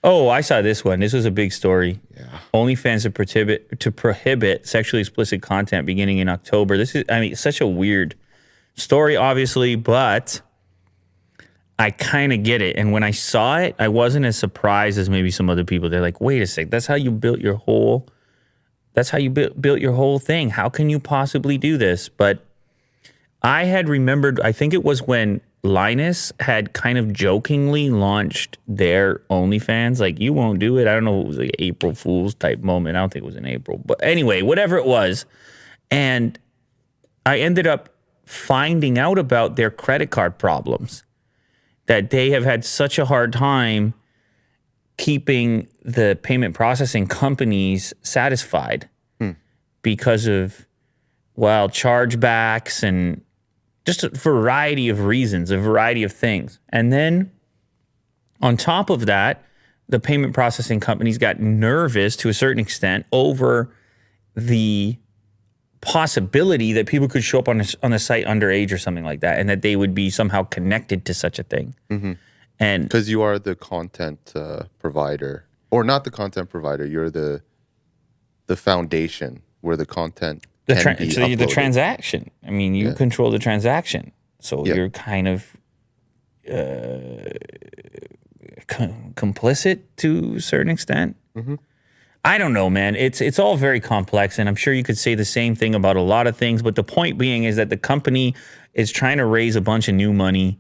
Oh, I saw this one. This was a big story. Yeah. OnlyFans to prohibit sexually explicit content beginning in October. This is, I mean, such a weird story, obviously, but I kind of get it. And when I saw it, I wasn't as surprised as maybe some other people. They're like, wait a sec, that's how you built your whole thing. How can you possibly do this? But I had remembered, I think it was when Linus had kind of jokingly launched their OnlyFans, like, you won't do it. I don't know if it was like April Fool's type moment. I don't think it was in April. But anyway, whatever it was. And I ended up finding out about their credit card problems, that they have had such a hard time keeping the payment processing companies satisfied because of, well, chargebacks and just a variety of reasons, a variety of things. And then on top of that, the payment processing companies got nervous to a certain extent over the possibility that people could show up on the site underage or something like that, and that they would be somehow connected to such a thing. Mm-hmm. And because you are the content provider, or not the content provider, you're the foundation where the content can be uploaded. The transaction. I mean, you control the transaction, so you're kind of complicit to a certain extent. Mm-hmm. I don't know, man. It's all very complex, and I'm sure you could say the same thing about a lot of things. But the point being is that the company is trying to raise a bunch of new money,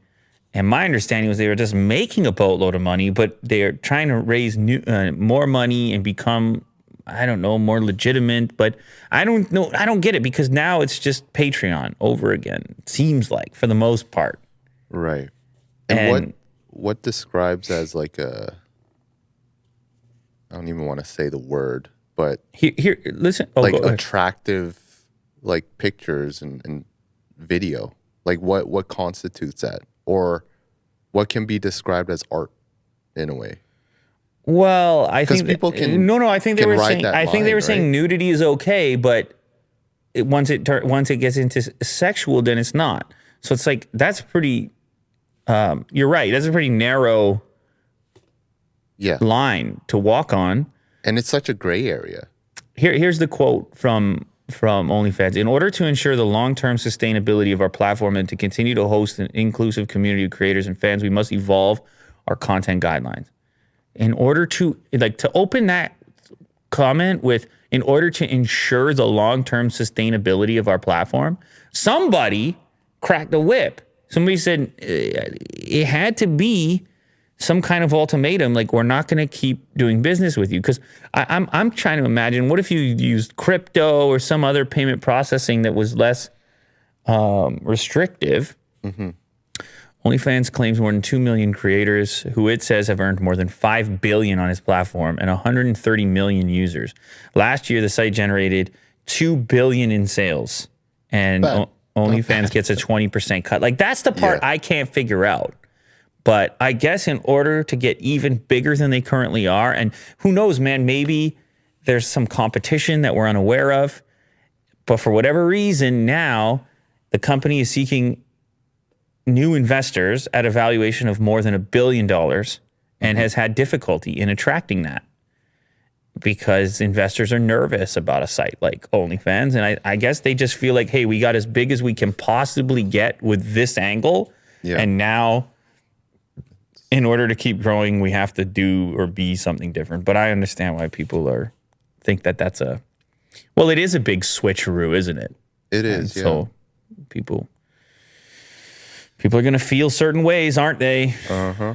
and my understanding was they were just making a boatload of money, but they're trying to raise more money and become, I don't know, more legitimate. But I don't know. I don't get it, because now it's just Patreon over again. It seems like, for the most part. Right. And what describes as like a, I don't even want to say the word, but here listen. Like attractive, like pictures and video. Like what constitutes that, or what can be described as art in a way? Well, I think people can. No. I think they were saying. I think they were saying nudity is okay, but once it gets into sexual, then it's not. So it's like, that's pretty. You're right. That's a pretty narrow line to walk on. And it's such a gray area. Here's the quote from OnlyFans. In order to ensure the long-term sustainability of our platform and to continue to host an inclusive community of creators and fans, we must evolve our content guidelines. In order to open that comment with, in order to ensure the long-term sustainability of our platform, somebody cracked the whip. Somebody said it had to be some kind of ultimatum, like, we're not going to keep doing business with you. Because I'm trying to imagine, what if you used crypto or some other payment processing that was less restrictive? Mm-hmm. OnlyFans claims more than 2 million creators who it says have earned more than $5 billion on its platform and 130 million users. Last year, the site generated $2 billion in sales, and OnlyFans gets a 20% cut. Like, that's the part I can't figure out. But I guess in order to get even bigger than they currently are, and who knows, man, maybe there's some competition that we're unaware of. But for whatever reason, now the company is seeking new investors at a valuation of more than $1 billion and has had difficulty in attracting that, because investors are nervous about a site like OnlyFans. And I guess they just feel like, hey, we got as big as we can possibly get with this angle. Yeah. And now, in order to keep growing, we have to do or be something different. But I understand why people think that that's it is a big switcheroo, isn't it? It is, So people are going to feel certain ways, aren't they? Uh-huh.